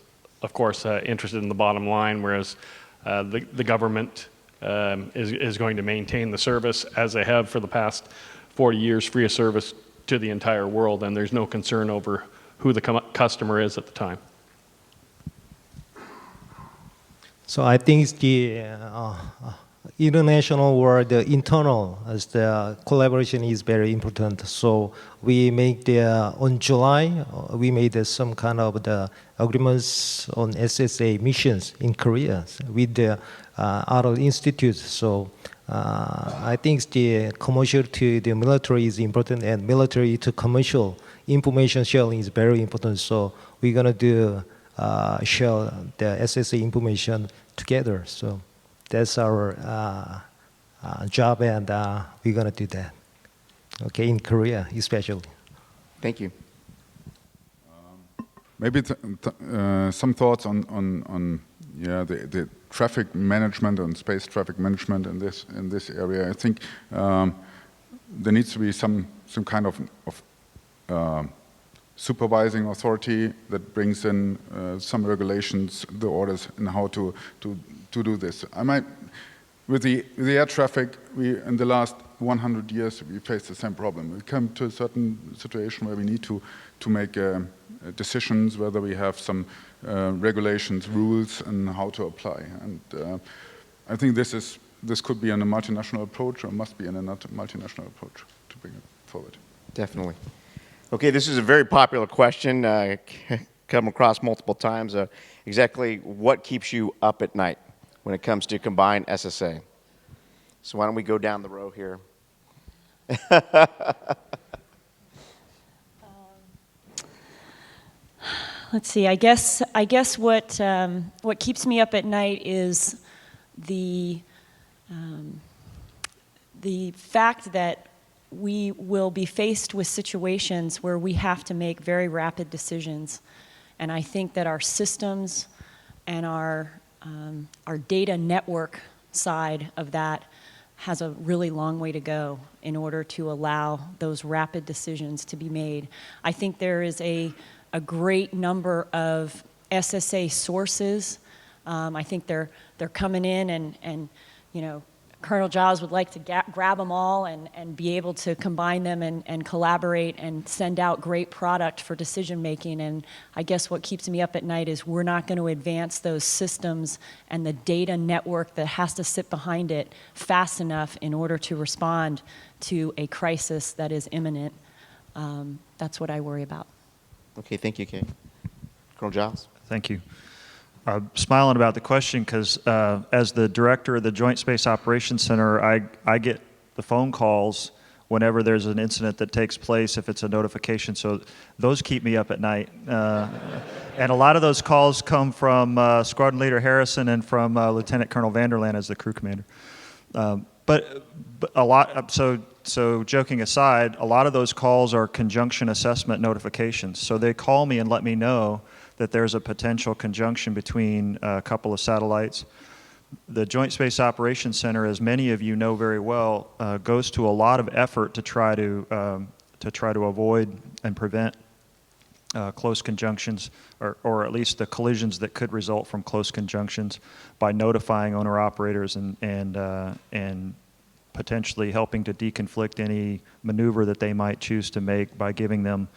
S6: of course, interested in the bottom line, whereas the government is going to maintain the service as they have for the past 40 years, free of service to the entire world, and there's no concern over who the customer is at the time.
S5: So I think it's the international or the internal, as the collaboration is very important. So we make on July, we made some kind of the agreements on SSA missions in Korea with the other institutes. So I think the commercial to the military is important, and military to commercial information sharing is very important. So we're gonna do share the SSA information together. So that's our job, and we're gonna do that. Okay, in Korea especially.
S1: Thank you.
S4: Maybe some thoughts on the traffic management and space traffic management in this area. I think there needs to be some kind of supervising authority that brings in some regulations, the orders, and how to do this. With the air traffic, in the last 100 years, we faced the same problem. We come to a certain situation where we need to make decisions, whether we have some regulations, rules, and how to apply. And I think this could be in a multinational approach, or must be in a multinational approach to bring it forward.
S1: Definitely. Okay, this is a very popular question, come across multiple times. Exactly what keeps you up at night when it comes to combined SSA? So why don't we go down the row here?
S2: Let's see. I guess what keeps me up at night is the fact that we will be faced with situations where we have to make very rapid decisions, and I think that our systems and our data network side of that has a really long way to go in order to allow those rapid decisions to be made. I think there is a great number of SSA sources. I think they're coming in, and you know, Colonel Giles would like to grab them all and be able to combine them and collaborate and send out great product for decision making. And I guess what keeps me up at night is we're not going to advance those systems and the data network that has to sit behind it fast enough in order to respond to a crisis that is imminent. That's what I worry about.
S1: Okay, thank you, Kay. Colonel Giles?
S3: Thank you. I'm smiling about the question because as the director of the Joint Space Operations Center, I get the phone calls whenever there's an incident that takes place, if it's a notification. So those keep me up at night. And a lot of those calls come from Squadron Leader Harrison and from Lieutenant Colonel Vanderland as the crew commander. But a lot, so joking aside, a lot of those calls are conjunction assessment notifications. So they call me and let me know that there's a potential conjunction between a couple of satellites. The Joint Space Operations Center, as many of you know very well, goes to a lot of effort to try to avoid and prevent close conjunctions, or at least the collisions that could result from close conjunctions, by notifying owner-operators and potentially helping to deconflict any maneuver that they might choose to make by giving them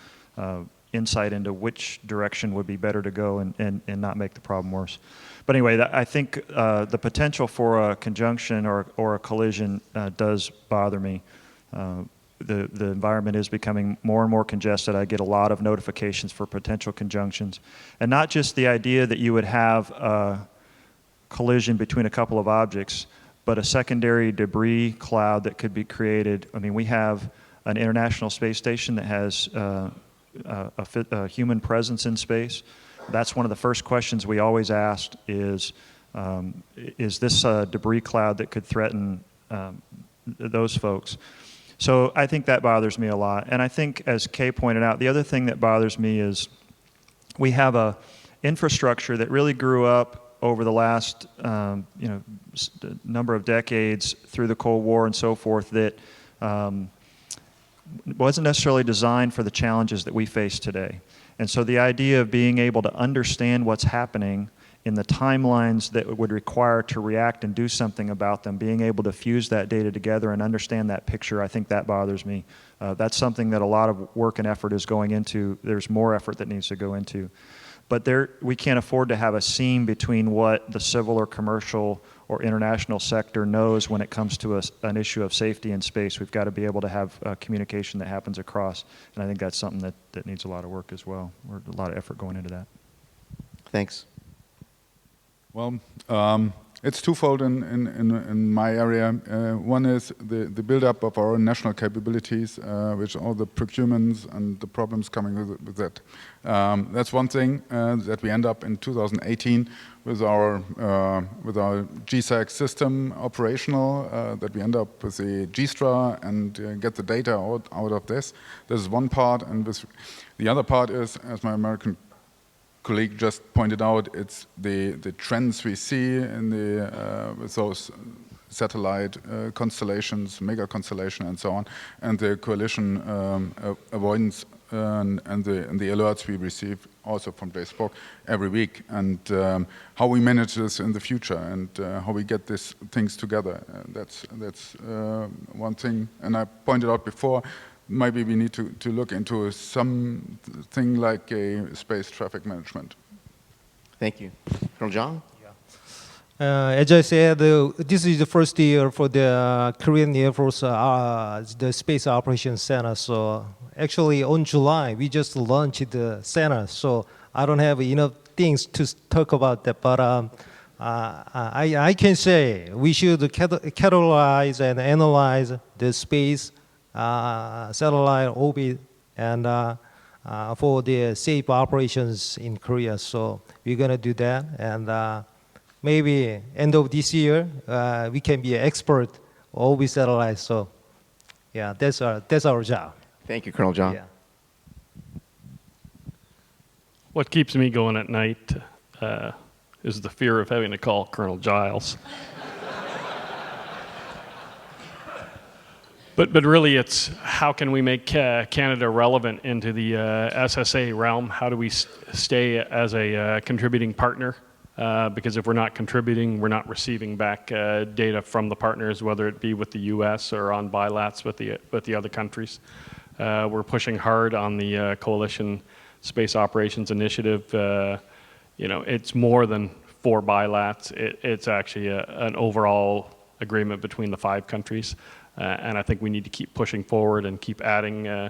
S3: insight into which direction would be better to go and not make the problem worse. But anyway, I think the potential for a conjunction or a collision does bother me. The environment is becoming more and more congested. I get a lot of notifications for potential conjunctions. And not just the idea that you would have a collision between a couple of objects, but a secondary debris cloud that could be created. I mean, we have an International Space Station that has a human presence in space. That's one of the first questions we always asked is this a debris cloud that could threaten those folks? So I think that bothers me a lot. And I think, as Kay pointed out, the other thing that bothers me is we have a infrastructure that really grew up over the last number of decades through the Cold War and so forth that wasn't necessarily designed for the challenges that we face today. And so the idea of being able to understand what's happening in the timelines that it would require to react and do something about them, being able to fuse that data together and understand that picture, I think that bothers me. That's something that a lot of work and effort is going into. There's more effort that needs to go into. But we can't afford to have a seam between what the civil or commercial or international sector knows when it comes to an issue of safety in space. We've got to be able to have communication that happens across. And I think that's something that needs a lot of work as well, or a lot of effort going into that.
S1: Thanks.
S4: Well, it's twofold in my area. One is the build-up of our national capabilities, which all the procurements and the problems coming with that. That's one thing that we end up in 2018 with our GSAC system operational, that we end up with the GSTRA and get the data out of this. This is one part, and the other part is, as my American colleague just pointed out, it's the trends we see in with those satellite constellations, mega constellation, and so on, and the coalition avoidance and the alerts we receive also from JSPOC every week, and how we manage this in the future, and how we get these things together. That's one thing, and I pointed out before. Maybe we need to look into something like a space traffic management.
S1: Thank you. Colonel John?
S5: As I said, this is the first year for the Korean Air Force, the Space Operations Center. So actually, on July, we just launched the center. So I don't have enough things to talk about that. But I can say we should categorize and analyze the space, satellite orbit, and for the safe operations in Korea. So we're going to do that. And maybe end of this year, we can be an expert orbit satellite. So yeah, that's our job.
S1: Thank you, Colonel John.
S5: Yeah.
S6: What keeps me going at night is the fear of having to call Colonel Giles. But really, it's how can we make Canada relevant into the SSA realm? How do we stay as a contributing partner? Because if we're not contributing, we're not receiving back data from the partners, whether it be with the U.S. or on bilats with the other countries. We're pushing hard on the Coalition Space Operations Initiative. It's more than 4 bilats. It's actually an overall agreement between the 5 countries. And I think we need to keep pushing forward and keep adding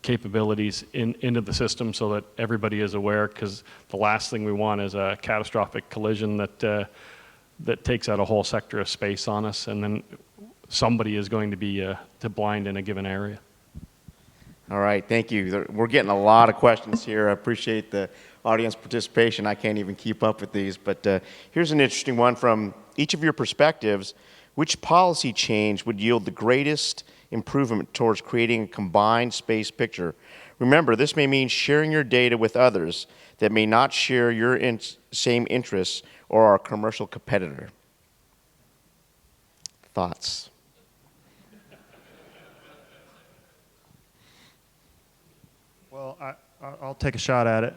S6: capabilities into the system so that everybody is aware, because the last thing we want is a catastrophic collision that takes out a whole sector of space on us, and then somebody is going to be blind in a given area.
S1: All right, thank you. We're getting a lot of questions here. I appreciate the audience participation. I can't even keep up with these, but here's an interesting one from each of your perspectives. Which policy change would yield the greatest improvement towards creating a combined space picture? Remember, this may mean sharing your data with others that may not share your same interests or are a commercial competitor. Thoughts?
S3: Well, I'll take a shot at it.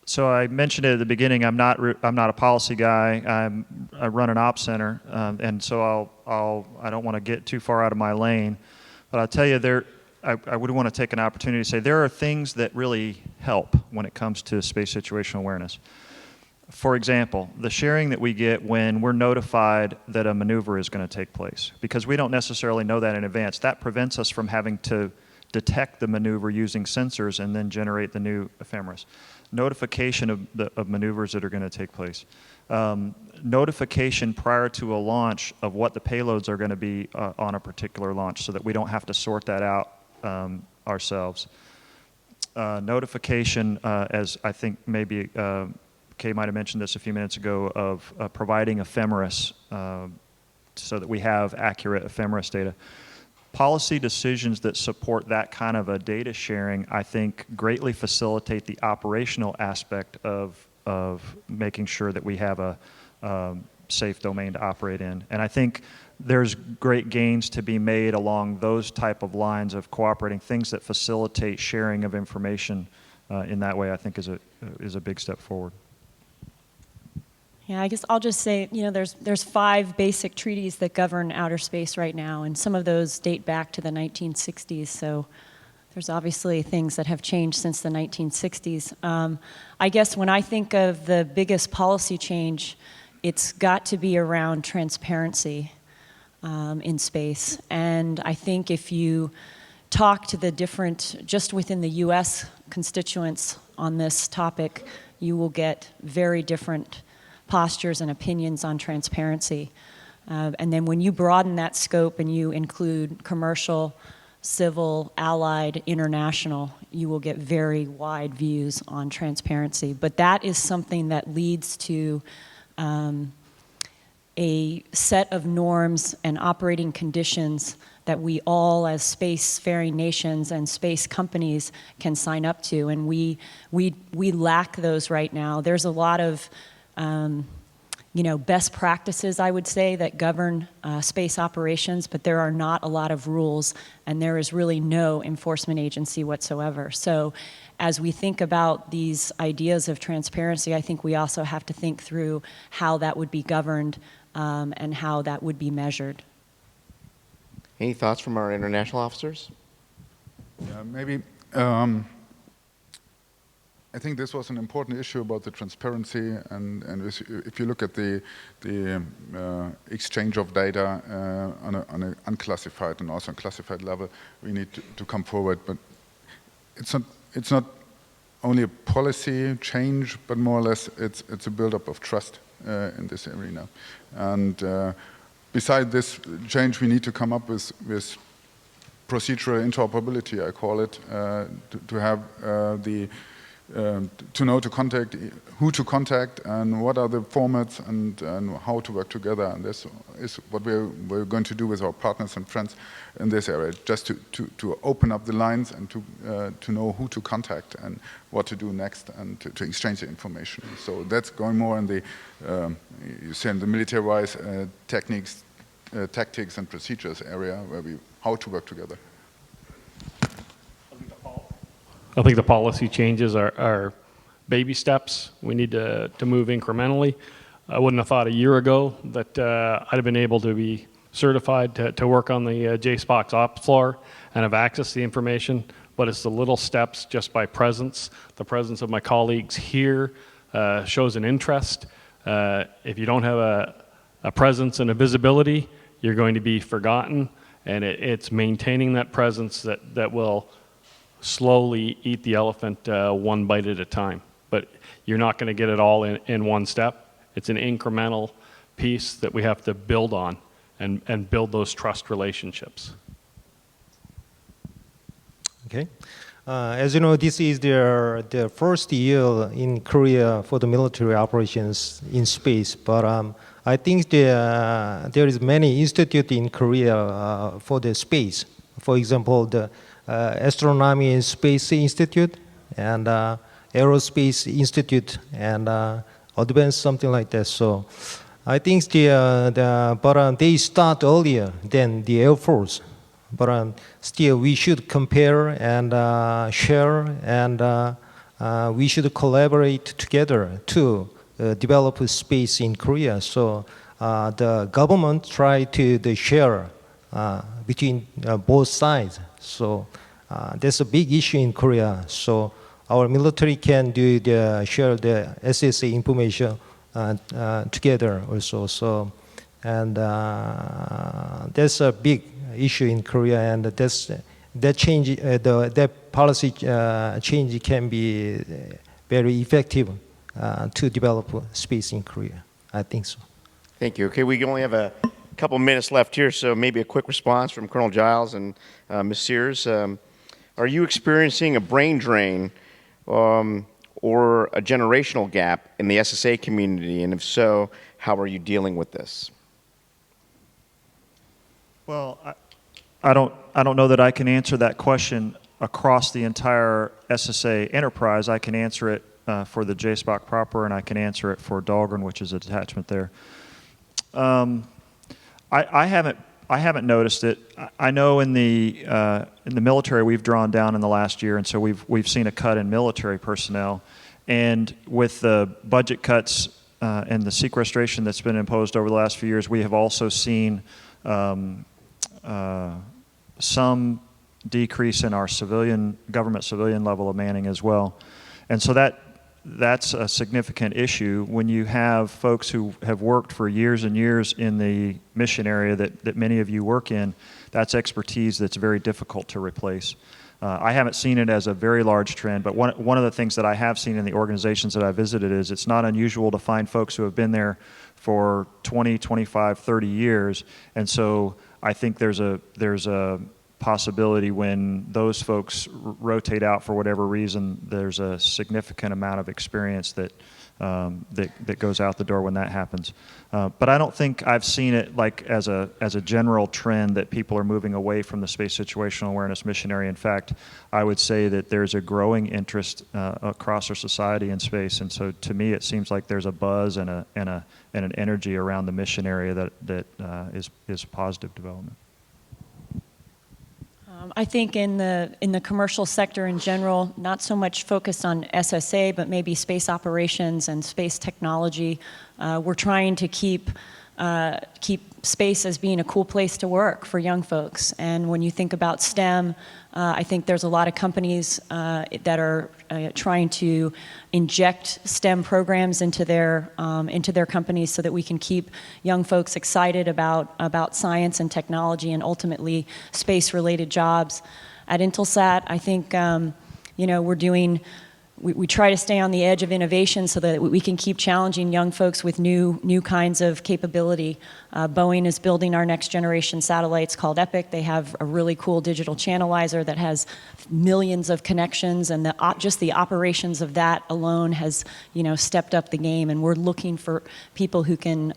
S3: So I mentioned it at the beginning. I'm not a policy guy. I run an ops center, and so I don't want to get too far out of my lane. But I'll tell you, I would want to take an opportunity to say there are things that really help when it comes to space situational awareness. For example, the sharing that we get when we're notified that a maneuver is going to take place, because we don't necessarily know that in advance. That prevents us from having to detect the maneuver using sensors and then generate the new ephemeris. Notification of maneuvers that are going to take place. Notification prior to a launch of what the payloads are going to be on a particular launch, so that we don't have to sort that out ourselves. Notification, as I think maybe Kay might have mentioned this a few minutes ago, of providing ephemeris so that we have accurate ephemeris data. Policy decisions that support that kind of a data sharing, I think, greatly facilitate the operational aspect of making sure that we have a safe domain to operate in. And I think there's great gains to be made along those type of lines of cooperating, things that facilitate sharing of information in that way, I think is a big step forward.
S2: Yeah, I guess I'll just say, there's 5 basic treaties that govern outer space right now, and some of those date back to the 1960s, so there's obviously things that have changed since the 1960s. I guess when I think of the biggest policy change, it's got to be around transparency in space. And I think if you talk to the different, just within the US constituents on this topic, you will get very different postures and opinions on transparency. And then when you broaden that scope and you include commercial, civil, allied, international, you will get very wide views on transparency. But that is something that leads to a set of norms and operating conditions that we all, as spacefaring nations and space companies, can sign up to. And we lack those right now. There's a lot of best practices, I would say, that govern space operations, but there are not a lot of rules, and there is really no enforcement agency whatsoever. So as we think about these ideas of transparency, I think we also have to think through how that would be governed and how that would be measured.
S1: Any thoughts from our international officers?
S4: Maybe. I think this was an important issue about the transparency, and if you look at the exchange of data on an unclassified and also unclassified level, we need to come forward. But it's not only a policy change, but more or less it's a build-up of trust in this arena. And beside this change, we need to come up with procedural interoperability, I call it, to have to know who to contact and what are the formats and how to work together. And this is what we're going to do with our partners and friends in this area, just to open up the lines and to know who to contact and what to do next and to exchange the information. So that's going more in the, you say in the military-wise techniques, tactics and procedures area where how to work together.
S6: I think the policy changes are baby steps. We need to move incrementally. I wouldn't have thought a year ago that I'd have been able to be certified to work on the JSPOC's ops floor and have access to the information, but it's the little steps just by presence. The presence of my colleagues here shows an interest. If you don't have a presence and a visibility, you're going to be forgotten, and it's maintaining that presence that will slowly eat the elephant one bite at a time. But you're not going to get it all in one step. It's an incremental piece that we have to build on and build those trust relationships.
S5: Okay. As you know, this is the first year in Korea for the military operations in space. But I think there is many institutes in Korea for the space. For example, the Astronomy and Space Institute and Aerospace Institute and Advanced something like that. So I think but they start earlier than the Air Force. But still, we should compare and share, and we should collaborate together to develop space in Korea. So the government try to share between both sides. So that's a big issue in Korea. So our military can share the SSA information together also. So and that's a big issue in Korea, and that change, that policy change can be very effective to develop space in Korea. I think so.
S1: Thank you. Okay, we only have a couple minutes left here, so maybe a quick response from Colonel Giles and Ms. Sears. Are you experiencing a brain drain or a generational gap in the SSA community, and if so, how are you dealing with this?
S3: Well, I don't know that I can answer that question across the entire SSA enterprise. I can answer it for the JSPOC proper, and I can answer it for Dahlgren, which is a detachment there. I haven't noticed it. I know in the military we've drawn down in the last year, and so we've seen a cut in military personnel, and with the budget cuts and the sequestration that's been imposed over the last few years, we have also seen some decrease in our government civilian level of manning as well. And so that's a significant issue when you have folks who have worked for years and years in the mission area that many of you work in. That's expertise that's very difficult to replace. I haven't seen it as a very large trend, but one of the things that I have seen in the organizations that I visited is it's not unusual to find folks who have been there for 20, 25, 30 years. And so I think there's a possibility when those folks rotate out for whatever reason, there's a significant amount of experience that goes out the door when that happens. But I don't think I've seen it like as a general trend that people are moving away from the space situational awareness missionary. In fact, I would say that there's a growing interest across our society in space, and so to me it seems like there's a buzz and an energy around the mission area that is positive development.
S2: I think in the commercial sector in general, not so much focused on SSA, but maybe space operations and space technology. We're trying to keep space as being a cool place to work for young folks. And when you think about STEM, I think there's a lot of companies that are trying to inject STEM programs into their companies so that we can keep young folks excited about science and technology and ultimately space-related jobs. At Intelsat, I think we're doing we try to stay on the edge of innovation so that we can keep challenging young folks with new kinds of capability. Boeing is building our next generation satellites called Epic. They have a really cool digital channelizer that has millions of connections, and just the operations of that alone has, stepped up the game. And we're looking for people who can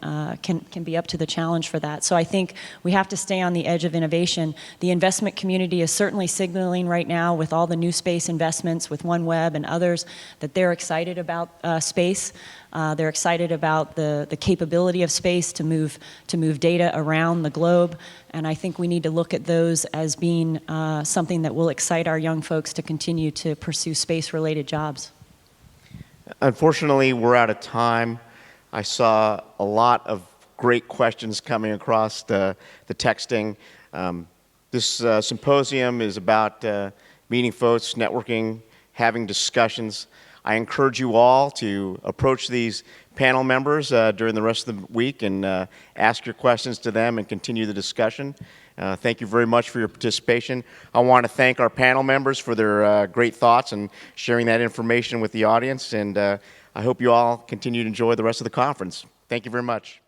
S2: be up to the challenge for that. So I think we have to stay on the edge of innovation. The investment community is certainly signaling right now with all the new space investments, with OneWeb and others, that they're excited about space. They're excited about the capability of space to move data around the globe, and I think we need to look at those as being something that will excite our young folks to continue to pursue space-related jobs.
S1: Unfortunately, we're out of time. I saw a lot of great questions coming across the texting. This symposium is about meeting folks, networking, having discussions. I encourage you all to approach these panel members during the rest of the week and ask your questions to them and continue the discussion. Thank you very much for your participation. I want to thank our panel members for their great thoughts and sharing that information with the audience, and I hope you all continue to enjoy the rest of the conference. Thank you very much.